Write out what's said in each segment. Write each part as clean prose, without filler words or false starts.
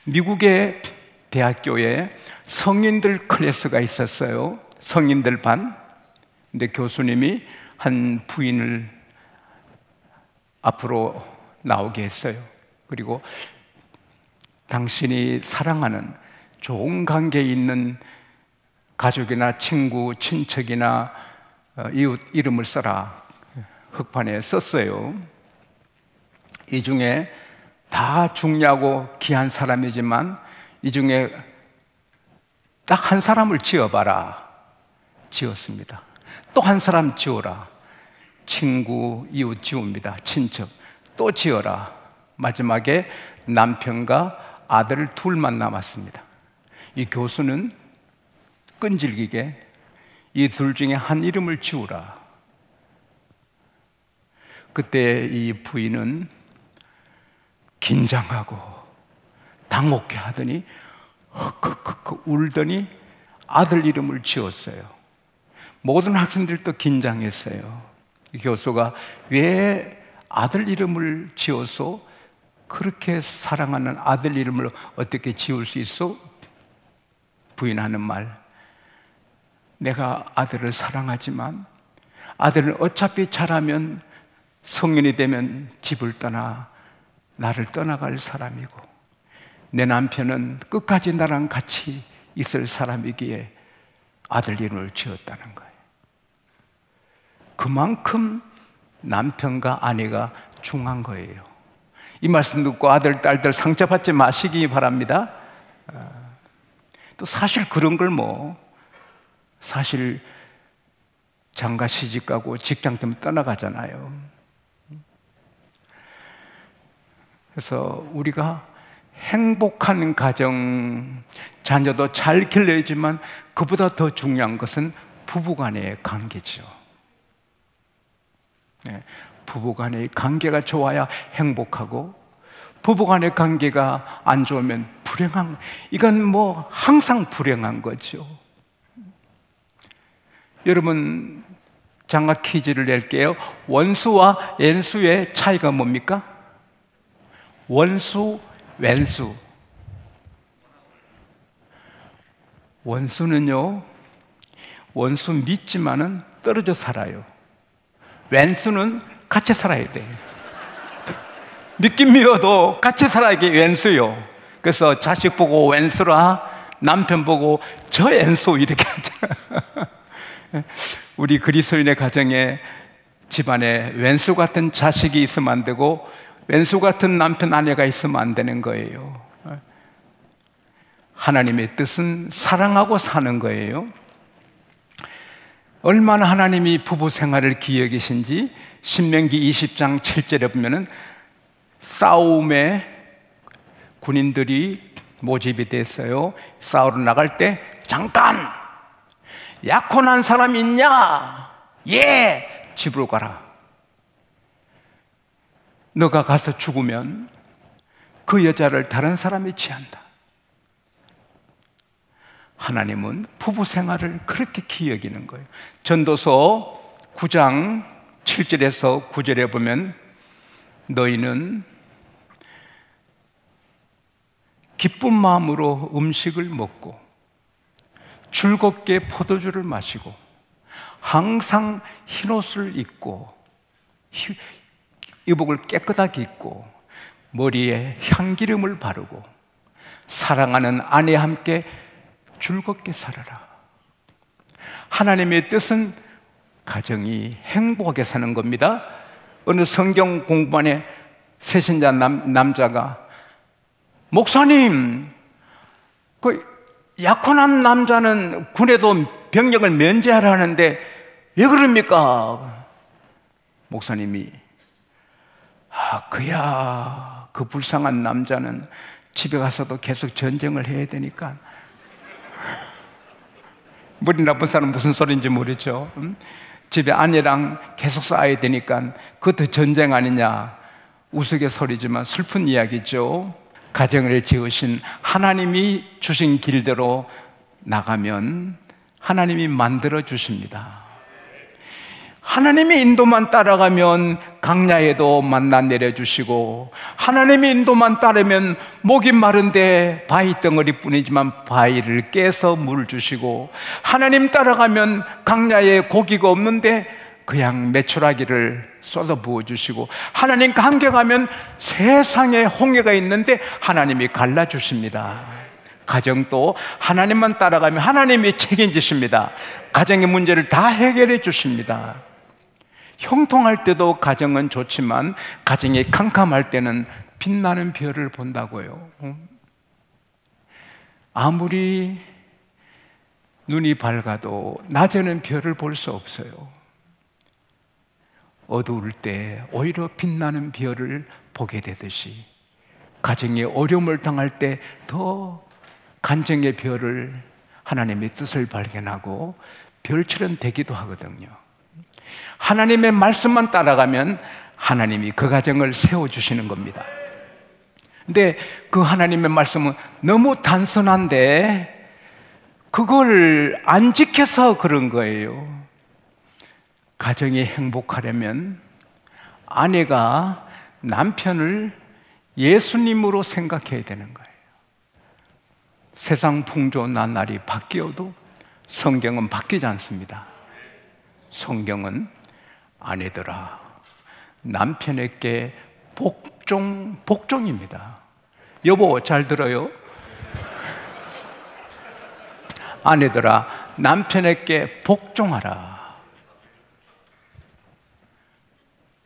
미국의 대학교에 성인들 클래스가 있었어요. 성인들 반. 근데 교수님이 한 부인을 앞으로 나오게 했어요. 그리고 당신이 사랑하는 좋은 관계에 있는 가족이나 친구, 친척이나 이웃 이름을 써라. 흑판에 썼어요. 이 중에 다 중요하고 귀한 사람이지만 이 중에 딱 한 사람을 지어봐라. 지었습니다. 또 한 사람 지어라. 친구, 이웃 지웁니다. 친척. 또 지어라. 마지막에 남편과 아들 둘만 남았습니다. 이 교수는 끈질기게 이 둘 중에 한 이름을 지우라. 그때 이 부인은 긴장하고 당혹해 하더니 헉헉헉 울더니 아들 이름을 지었어요. 모든 학생들도 긴장했어요. 이 교수가 왜 아들 이름을 지어서 그렇게 사랑하는 아들 이름을 어떻게 지을 수 있어? 부인하는 말, 내가 아들을 사랑하지만 아들은 어차피 자라면 성인이 되면 집을 떠나 나를 떠나갈 사람이고 내 남편은 끝까지 나랑 같이 있을 사람이기에 아들 이름을 지었다는 거예요. 그만큼 남편과 아내가 중요한 거예요. 이 말씀 듣고 아들, 딸들 상처받지 마시기 바랍니다. 또 사실 그런 걸 사실 장가 시집 가고 직장 때문에 떠나가잖아요. 그래서 우리가 행복한 가정, 자녀도 잘 길러야지만 그보다 더 중요한 것은 부부간의 관계죠. 부부간의 관계가 좋아야 행복하고 부부간의 관계가 안 좋으면 불행한, 이건 항상 불행한 거죠. 여러분, 장학 퀴즈를 낼게요. 원수와 왼수의 차이가 뭡니까? 원수, 왼수. 원수는요, 원수 믿지만은 떨어져 살아요. 왼수는 같이 살아야 돼. 믿긴 믿어도 같이 살아야 게 왼수요. 그래서 자식 보고 왼수라, 남편 보고 저 왼수 이렇게 하잖아. 우리 그리스도인의 가정에, 집안에 왼수 같은 자식이 있으면 안 되고 왼수 같은 남편, 아내가 있으면 안 되는 거예요. 하나님의 뜻은 사랑하고 사는 거예요. 얼마나 하나님이 부부 생활을 귀히 여기신지 신명기 20장 7절에 보면은 싸움에 군인들이 모집이 됐어요. 싸우러 나갈 때 잠깐! 약혼한 사람 있냐? 예! 집으로 가라. 너가 가서 죽으면 그 여자를 다른 사람이 취한다. 하나님은 부부 생활을 그렇게 귀히 여기는 거예요. 전도서 9장 7절에서 9절에 보면 너희는 기쁜 마음으로 음식을 먹고 즐겁게 포도주를 마시고 항상 흰옷을 입고 의복을 깨끗하게 입고 머리에 향기름을 바르고 사랑하는 아내와 함께 즐겁게 살아라. 하나님의 뜻은 가정이 행복하게 사는 겁니다. 어느 성경 공부반에 새신자 남자가 목사님, 그 약혼한 남자는 군에도 병력을 면제하라는데 왜 그럽니까? 목사님이 그야 그 불쌍한 남자는 집에 가서도 계속 전쟁을 해야 되니까. 머리 나쁜 사람 무슨 소리인지 모르죠. 집에 아내랑 계속 싸워야 되니까 그것도 전쟁 아니냐, 우스갯소리지만 슬픈 이야기죠. 가정을 지으신 하나님이 주신 길대로 나가면 하나님이 만들어 주십니다. 하나님의 인도만 따라가면 강야에도 만나 내려주시고, 하나님의 인도만 따르면 목이 마른데 바위 덩어리뿐이지만 바위를 깨서 물을 주시고, 하나님 따라가면 강야에 고기가 없는데 그냥 메추라기를 쏟아 부어주시고, 하나님과 함께 가면 세상에 홍해가 있는데 하나님이 갈라주십니다. 가정도 하나님만 따라가면 하나님이 책임지십니다. 가정의 문제를 다 해결해 주십니다. 형통할 때도 가정은 좋지만 가정이 캄캄할 때는 빛나는 별을 본다고요. 아무리 눈이 밝아도 낮에는 별을 볼 수 없어요. 어두울 때 오히려 빛나는 별을 보게 되듯이, 가정에 어려움을 당할 때 더 간증의 별을, 하나님의 뜻을 발견하고 별처럼 되기도 하거든요. 하나님의 말씀만 따라가면 하나님이 그 가정을 세워주시는 겁니다. 근데 그 하나님의 말씀은 너무 단순한데 그걸 안 지켜서 그런 거예요. 가정이 행복하려면 아내가 남편을 예수님으로 생각해야 되는 거예요. 세상 풍조 나날이 바뀌어도 성경은 바뀌지 않습니다. 성경은 아내들아 남편에게 복종입니다. 여보 잘 들어요? 아내들아 남편에게 복종하라.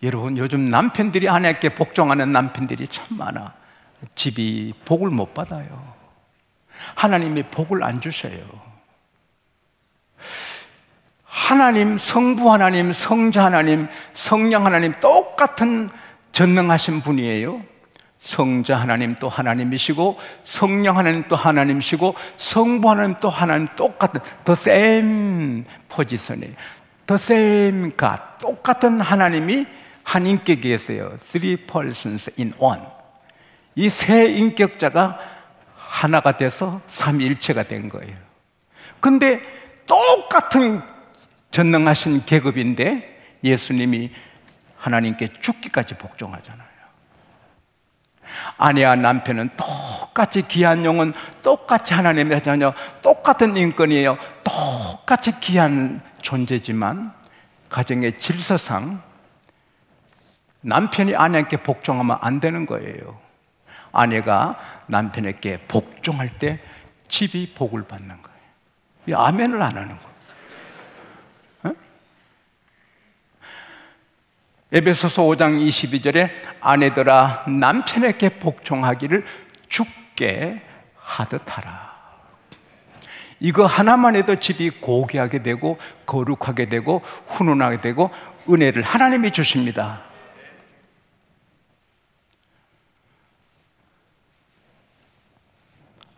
여러분, 요즘 남편들이 아내에게 복종하는 남편들이 참 많아. 집이 복을 못 받아요. 하나님이 복을 안 주셔요. 하나님, 성부 하나님, 성자 하나님, 성령 하나님 똑같은 전능하신 분이에요. 성자 하나님 또 하나님이시고, 성령 하나님 또 하나님이시고, 성부 하나님 또 하나님, 똑같은 the same position이에요. the same God, 똑같은 하나님이 한 인격이 계세요. Three persons in one. 이 세 인격자가 하나가 돼서 삼위일체가 된 거예요. 근데 똑같은 전능하신 계급인데 예수님이 하나님께 죽기까지 복종하잖아요. 아내와 남편은 똑같이 귀한 영혼, 똑같이 하나님의 자녀, 똑같은 인권이에요. 똑같이 귀한 존재지만 가정의 질서상 남편이 아내에게 복종하면 안 되는 거예요. 아내가 남편에게 복종할 때 집이 복을 받는 거예요. 왜 아멘을 안 하는 거예요? 어? 에베소서 5장 22절에 아내들아 남편에게 복종하기를 주께 하듯 하라. 이거 하나만 해도 집이 고귀하게 되고 거룩하게 되고 훈훈하게 되고 은혜를 하나님이 주십니다.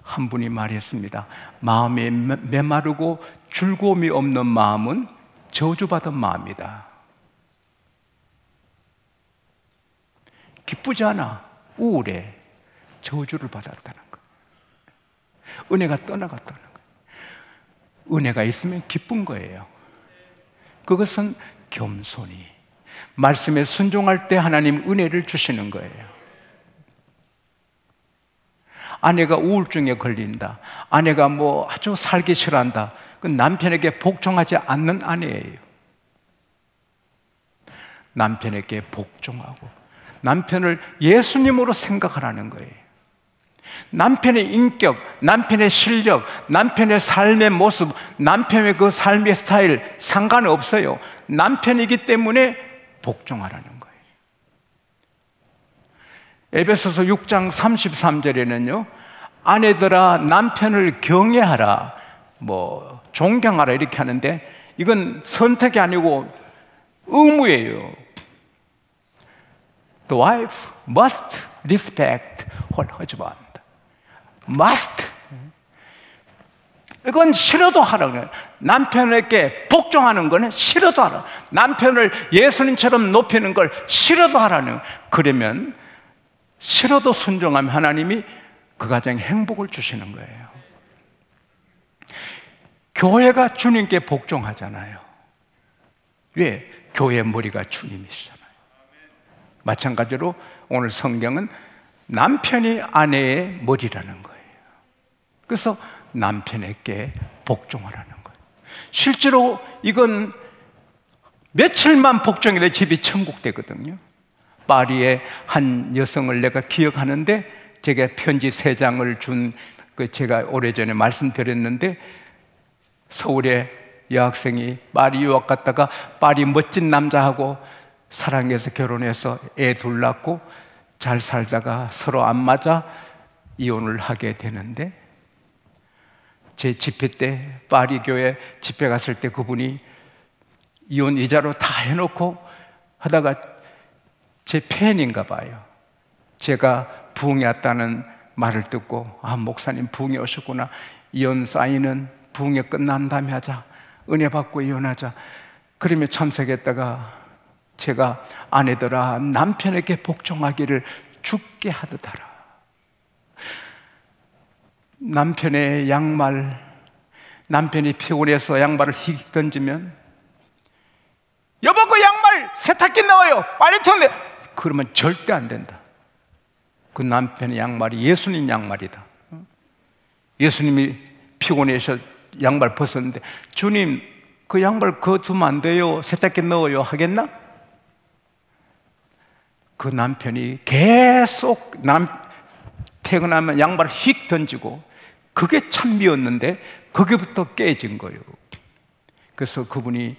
한 분이 말했습니다. 마음이 메마르고 즐거움이 없는 마음은 저주받은 마음이다. 기쁘지 않아, 우울해, 저주를 받았다는 거예요. 은혜가 떠나갔다는 거예요. 은혜가 있으면 기쁜 거예요. 그것은 겸손히 말씀에 순종할 때 하나님 은혜를 주시는 거예요. 아내가 우울증에 걸린다, 아내가 뭐 아주 살기 싫어한다, 그건 남편에게 복종하지 않는 아내예요. 남편에게 복종하고 남편을 예수님으로 생각하라는 거예요. 남편의 인격, 남편의 실력, 남편의 삶의 모습, 남편의 그 삶의 스타일 상관없어요. 남편이기 때문에 복종하라는 거예요. 에베소서 6장 33절에는요 아내들아 남편을 경외하라, 뭐 존경하라 이렇게 하는데 이건 선택이 아니고 의무예요. The wife must respect her husband. must. 이건 싫어도 하라고 해요. 남편에게 복종하는 거는 싫어도 하라. 남편을 예수님처럼 높이는 걸 싫어도 하라는 거예요. 그러면 싫어도 순종하면 하나님이 그 가정에 행복을 주시는 거예요. 교회가 주님께 복종하잖아요. 왜? 교회의 머리가 주님이시잖아요. 마찬가지로 오늘 성경은 남편이 아내의 머리라는 거예요. 그래서 남편에게 복종하라는 거예요. 실제로 이건 며칠만 복종해도 집이 천국 되거든요. 파리의 한 여성을 내가 기억하는데, 제가 편지 3장을 준 제가 오래전에 말씀드렸는데, 서울에 여학생이 파리 유학 갔다가 파리 멋진 남자하고 사랑해서 결혼해서 애 둘 낳고 잘 살다가 서로 안 맞아 이혼을 하게 되는데, 제 집회 때 파리 교회 집회 갔을 때 그분이 이혼 이자로 다 해놓고 하다가 제 팬인가 봐요. 제가 부흥에 왔다는 말을 듣고, 아, 목사님 부흥에 오셨구나, 이혼 사인은 부흥에 끝난 다음에 하자, 은혜 받고 이혼하자. 그러면 참석했다가 제가 아내들아 남편에게 복종하기를 죽게 하듯 하라. 남편의 양말, 남편이 피곤해서 양말을 휙 던지면, 여보 그 양말 세탁기 넣어요, 빨래통에. 그러면 절대 안 된다. 그 남편의 양말이 예수님 양말이다. 예수님이 피곤해서 양말 벗었는데, 주님 그 양말 그거 두면 안 돼요, 세탁기 넣어요 하겠나? 그 남편이 계속 퇴근하면 양말을 휙 던지고, 그게 참 미웠는데 거기부터 깨진 거예요. 그래서 그분이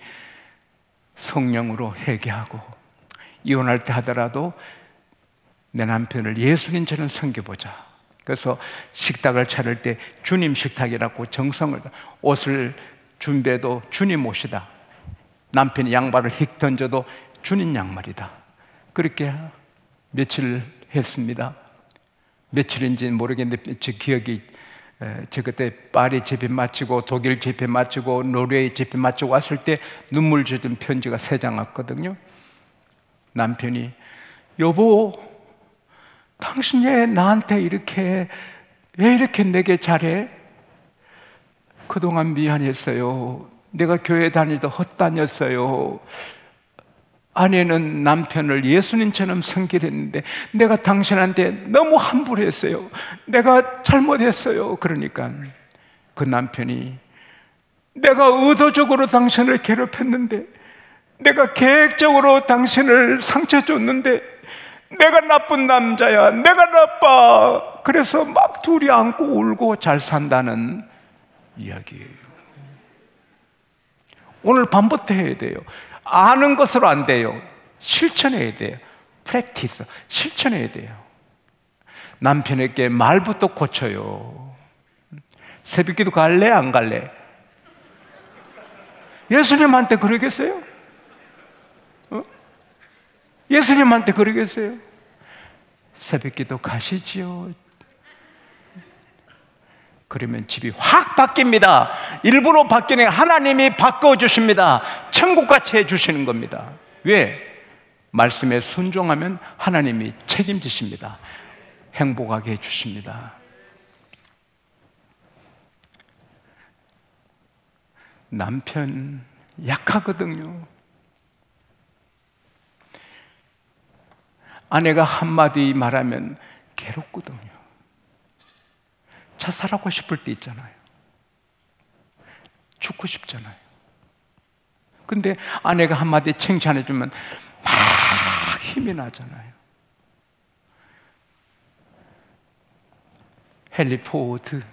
성령으로 회개하고, 이혼할 때 하더라도 내 남편을 예수님처럼 섬겨보자. 그래서 식탁을 차릴 때 주님 식탁이라고 정성을, 옷을 준비해도 주님 옷이다, 남편이 양말을 휙 던져도 주님 양말이다. 그렇게 며칠 했습니다. 며칠인지는 모르겠는데 제 기억이, 저 그때 파리 집회 마치고 독일 집회 마치고 노르웨이 집회 마치고 왔을 때 눈물 젖은 편지가 3장 왔거든요. 남편이, 여보 당신이 나한테 왜 이렇게 내게 잘해? 그동안 미안했어요. 내가 교회 다니다 헛다녔어요. 아내는 남편을 예수님처럼 섬기려 했는데 내가 당신한테 너무 함부했어요. 내가 잘못했어요. 그러니까 그 남편이, 내가 의도적으로 당신을 괴롭혔는데, 내가 계획적으로 당신을 상처 줬는데, 내가 나쁜 남자야, 내가 나빠. 그래서 막 둘이 안고 울고 잘 산다는 이야기예요. 오늘 밤부터 해야 돼요. 아는 것으로 안 돼요. 실천해야 돼요. 프랙티스, 실천해야 돼요. 남편에게 말부터 고쳐요. 새벽기도 갈래 안 갈래? 예수님한테 그러겠어요? 예수님한테 그러겠어요? 새벽기도 가시지요. 그러면 집이 확 바뀝니다. 일부러 바뀌는, 하나님이 바꿔주십니다. 천국같이 해주시는 겁니다. 왜? 말씀에 순종하면 하나님이 책임지십니다. 행복하게 해주십니다. 남편 약하거든요. 아내가 한마디 말하면 괴롭거든요. 자살하고 싶을 때 있잖아요. 죽고 싶잖아요. 근데 아내가 한마디 칭찬해주면 막 힘이 나잖아요. 헨리 포드,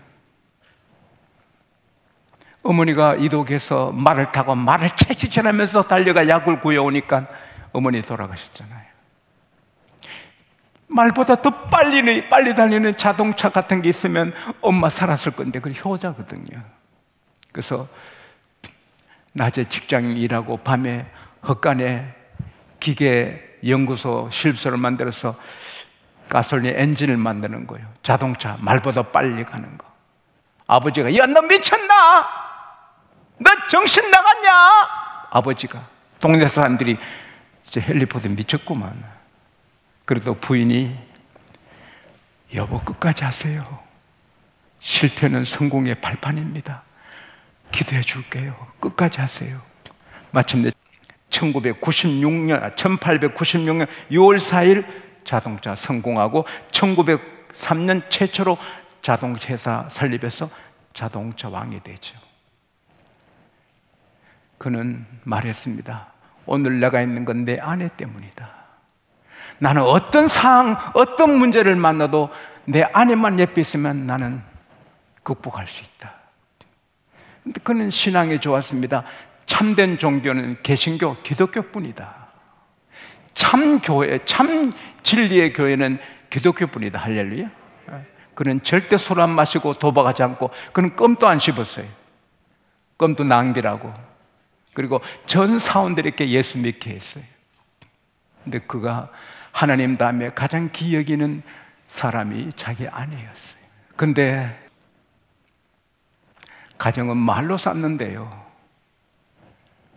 어머니가 이독에서 말을 타고 말을 채찍질하면서 달려가 약을 구해오니까 어머니 돌아가셨잖아요. 말보다 더 빨리 달리는 자동차 같은 게 있으면 엄마 살았을 건데, 그게 효자거든요. 그래서 낮에 직장 일하고 밤에 헛간에 기계 연구소 실습소를 만들어서 가솔린 엔진을 만드는 거예요. 자동차 말보다 빨리 가는 거. 아버지가, 야, 너 미쳤나? 너 정신 나갔냐? 아버지가. 동네 사람들이 헨리 포드 미쳤구만. 그래도 부인이, 여보 끝까지 하세요. 실패는 성공의 발판입니다. 기도해 줄게요. 끝까지 하세요. 마침내 1896년 6월 4일 자동차 성공하고 1903년 최초로 자동차 회사 설립해서 자동차 왕이 되죠. 그는 말했습니다. 오늘 내가 있는 건 내 아내 때문이다. 나는 어떤 상황, 어떤 문제를 만나도 내 아내만 옆에 있으면 나는 극복할 수 있다. 근데 그는 신앙이 좋았습니다. 참된 종교는 개신교, 기독교뿐이다. 참 교회, 참 진리의 교회는 기독교뿐이다. 할렐루야. 그는 절대 술 안 마시고 도박하지 않고, 그는 껌도 안 씹었어요. 껌도 낭비라고. 그리고 전 사원들에게 예수 믿게 했어요. 근데 그가 하나님 다음에 가장 기여기는 사람이 자기 아내였어요. 근데 가정은 말로 쌓는데요,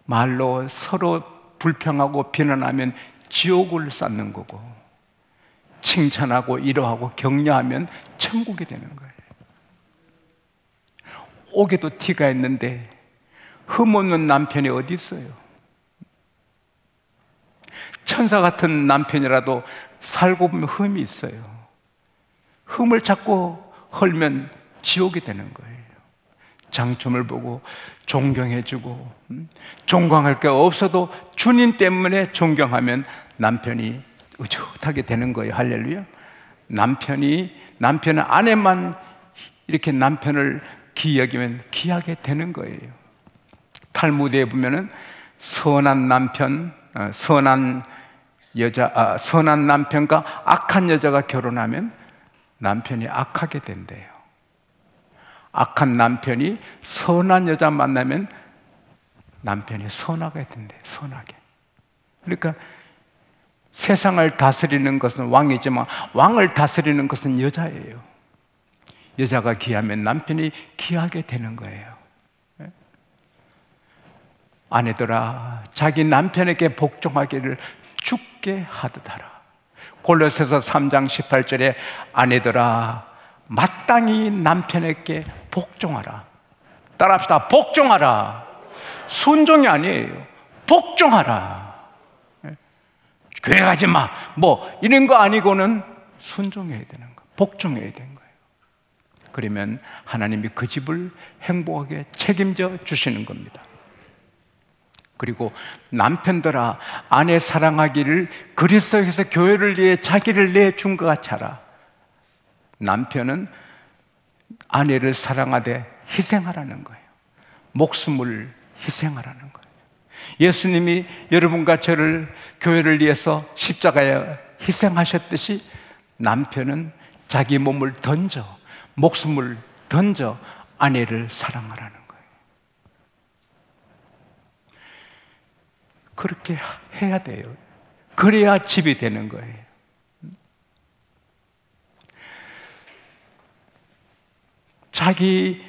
말로 서로 불평하고 비난하면 지옥을 쌓는 거고, 칭찬하고 위로하고 격려하면 천국이 되는 거예요. 옥에도 티가 있는데 흠없는 남편이 어디 있어요? 천사 같은 남편이라도 살고 보면 흠이 있어요. 흠을 자꾸 헐면 지옥이 되는 거예요. 장점을 보고 존경해주고, 존경할 게 없어도 주님 때문에 존경하면 남편이 의젓하게 되는 거예요. 할렐루야. 남편은 아내만 이렇게 남편을 귀히 여기면 귀하게 되는 거예요. 탈무드에 보면은 선한 남편과 악한 여자가 결혼하면 남편이 악하게 된대요. 악한 남편이 선한 여자 만나면 남편이 선하게 된대요. 선하게. 그러니까 세상을 다스리는 것은 왕이지만 왕을 다스리는 것은 여자예요. 여자가 귀하면 남편이 귀하게 되는 거예요. 아내들아, 자기 남편에게 복종하기를 죽게 하듯 하라. 골로새서 3장 18절에 아내들아, 마땅히 남편에게 복종하라. 따라합시다. 복종하라. 순종이 아니에요. 복종하라. 교회 가지 마, 뭐 이런 거 아니고는 순종해야 되는 거, 복종해야 되는 거예요. 그러면 하나님이 그 집을 행복하게 책임져 주시는 겁니다. 그리고 남편들아, 아내 사랑하기를 그리스도께서 교회를 위해 자기를 내준 것 같이 하라. 남편은 아내를 사랑하되 희생하라는 거예요. 목숨을 희생하라는 거예요. 예수님이 여러분과 저를 교회를 위해서 십자가에 희생하셨듯이 남편은 자기 몸을 던져, 목숨을 던져 아내를 사랑하라는 거예요. 그렇게 해야 돼요. 그래야 집이 되는 거예요. 자기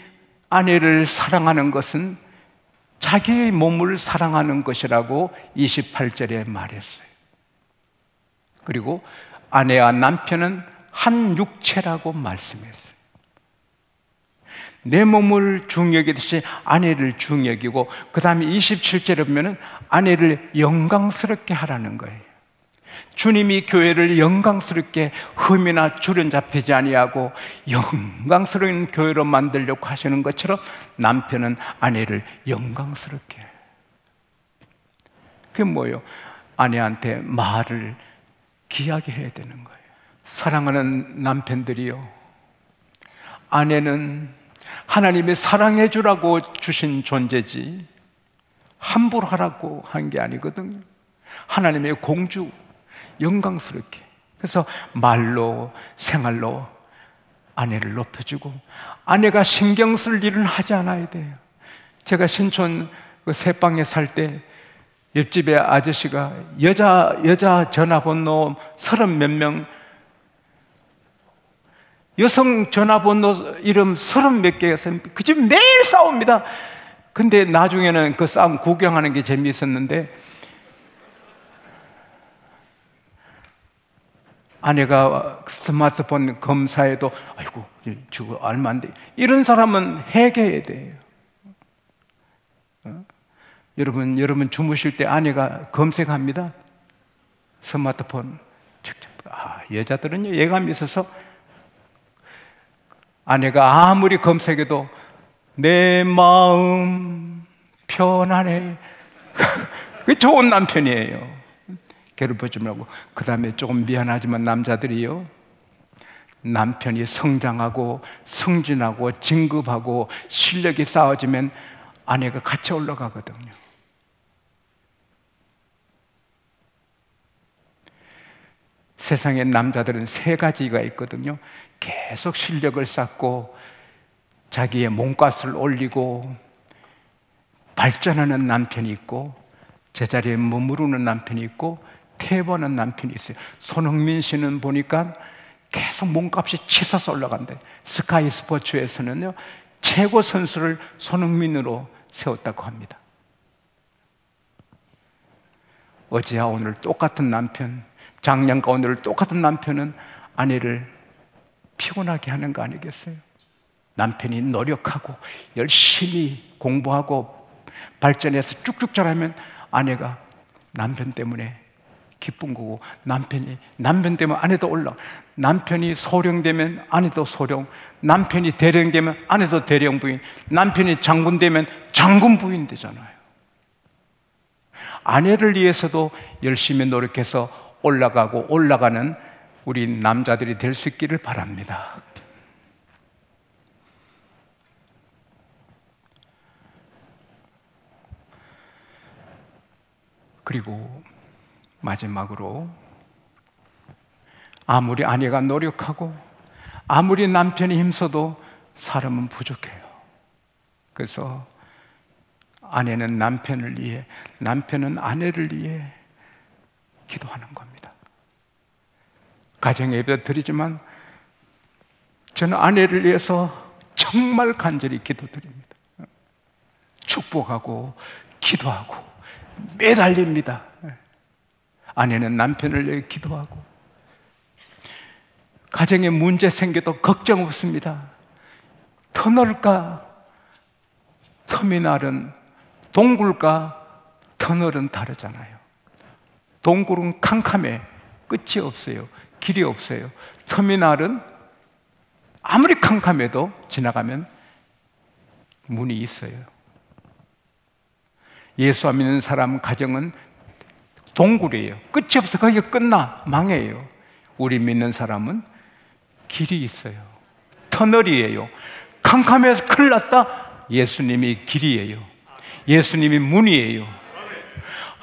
아내를 사랑하는 것은 자기의 몸을 사랑하는 것이라고 28절에 말했어요. 그리고 아내와 남편은 한 육체라고 말씀했어요. 내 몸을 중히 여기듯이 아내를 중히 여기고, 그 다음에 27절에 보면 아내를 영광스럽게 하라는 거예요. 주님이 교회를 영광스럽게 흠이나 주름 잡히지 아니하고 영광스러운 교회로 만들려고 하시는 것처럼 남편은 아내를 영광스럽게 해요. 그게 뭐예요? 아내한테 말을 귀하게 해야 되는 거예요. 사랑하는 남편들이요, 아내는 하나님이 사랑해 주라고 주신 존재지 함부로 하라고 한 게 아니거든요. 하나님의 공주, 영광스럽게. 그래서 말로, 생활로 아내를 높여주고, 아내가 신경 쓸 일은 하지 않아야 돼요. 제가 신촌 그 새방에 살 때 옆집에 아저씨가 여자 전화번호 30몇 명, 여성 전화번호 이름 30몇 개여서 그 집 매일 싸웁니다. 근데 나중에는 그 싸움 구경하는 게 재미있었는데, 아내가 스마트폰 검사에도 아이고 저거 얼마 안 돼, 이런 사람은 해결해야 돼요. 여러분 주무실 때 아내가 검색합니다. 스마트폰 직접. 여자들은요, 예감이 있어서 아내가 아무리 검색해도 내 마음 편안해. 그 좋은 남편이에요. 괴롭히지 말고. 그 다음에 조금 미안하지만 남자들이요, 남편이 성장하고 승진하고 진급하고 실력이 쌓아지면 아내가 같이 올라가거든요. 세상에 남자들은 세 가지가 있거든요. 계속 실력을 쌓고 자기의 몸값을 올리고 발전하는 남편이 있고 제자리에 머무르는 남편이 있고 퇴보하는 남편이 있어요. 손흥민 씨는 보니까 계속 몸값이 치솟아 올라간대. 스카이 스포츠에서는요, 최고 선수를 손흥민으로 세웠다고 합니다. 어제와 오늘 똑같은 남편, 작년과 오늘 똑같은 남편은 아내를 피곤하게 하는 거 아니겠어요? 남편이 노력하고 열심히 공부하고 발전해서 쭉쭉 자라면 아내가 남편 때문에 기쁜 거고, 남편 때문에 아내도 올라. 남편이 소령되면 아내도 소령, 남편이 대령되면 아내도 대령 부인, 남편이 장군 되면 장군 부인 되잖아요. 아내를 위해서도 열심히 노력해서 올라가고 올라가는 우리 남자들이 될 수 있기를 바랍니다. 그리고 마지막으로, 아무리 아내가 노력하고 아무리 남편이 힘써도 사람은 부족해요. 그래서 아내는 남편을 위해, 남편은 아내를 위해 기도하는 겁니다. 가정 예배 드리지만 저는 아내를 위해서 정말 간절히 기도드립니다. 축복하고 기도하고 매달립니다. 아내는 남편을 위해 기도하고, 가정에 문제 생겨도 걱정 없습니다. 터널과 터미널은, 동굴과 터널은 다르잖아요. 동굴은 캄캄해, 끝이 없어요. 길이 없어요. 터미널은 아무리 캄캄해도 지나가면 문이 있어요. 예수 안 믿는 사람 가정은 동굴이에요. 끝이 없어. 거기가 끝나, 망해요. 우리 믿는 사람은 길이 있어요. 터널이에요. 캄캄해서 큰일 났다, 예수님이 길이에요. 예수님이 문이에요.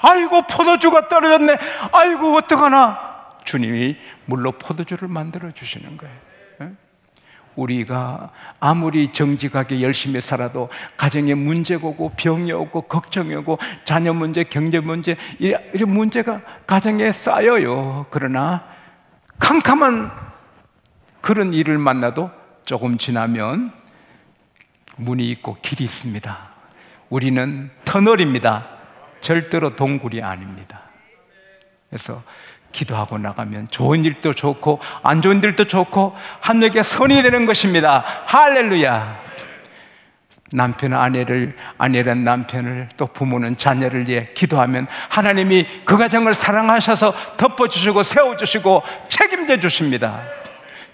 아이고 포도주가 떨어졌네, 아이고 어떡하나, 주님이 물로 포도주를 만들어 주시는 거예요. 우리가 아무리 정직하게 열심히 살아도 가정에 문제가 오고 병이 오고 걱정이 오고 자녀 문제, 경제 문제, 이런 문제가 가정에 쌓여요. 그러나 캄캄한 그런 일을 만나도 조금 지나면 문이 있고 길이 있습니다. 우리는 터널입니다. 절대로 동굴이 아닙니다. 그래서 기도하고 나가면 좋은 일도 좋고 안 좋은 일도 좋고 한에게 선이 되는 것입니다. 할렐루야. 남편은 아내를, 아내는 남편을, 또 부모는 자녀를 위해 기도하면 하나님이 그 가정을 사랑하셔서 덮어주시고 세워주시고 책임져 주십니다.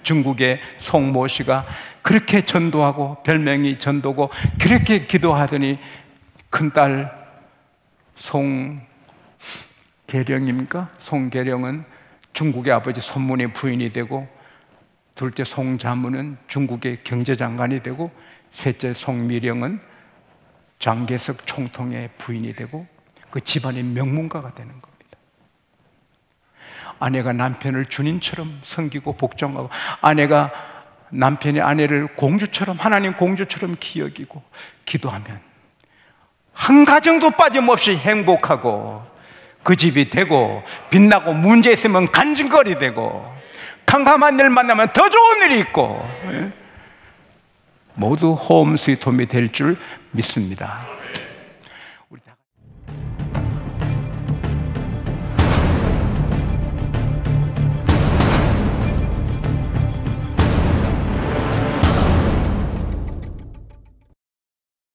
중국의 송모 씨가 그렇게 전도하고, 별명이 전도고, 그렇게 기도하더니 큰딸 송계령입니까? 송계령은 중국의 아버지 손문의 부인이 되고, 둘째 송자문은 중국의 경제장관이 되고, 셋째 송미령은 장개석 총통의 부인이 되고, 그 집안의 명문가가 되는 겁니다. 아내가 남편을 주님처럼 섬기고 복종하고, 아내가 남편이 아내를 공주처럼, 하나님 공주처럼 기여기고 기도하면 한 가정도 빠짐없이 행복하고 그 집이 되고, 빛나고 문제 있으면 간증거리 되고, 캄캄한 일 만나면 더 좋은 일이 있고, 모두 홈 스위트 홈이 될 줄 믿습니다.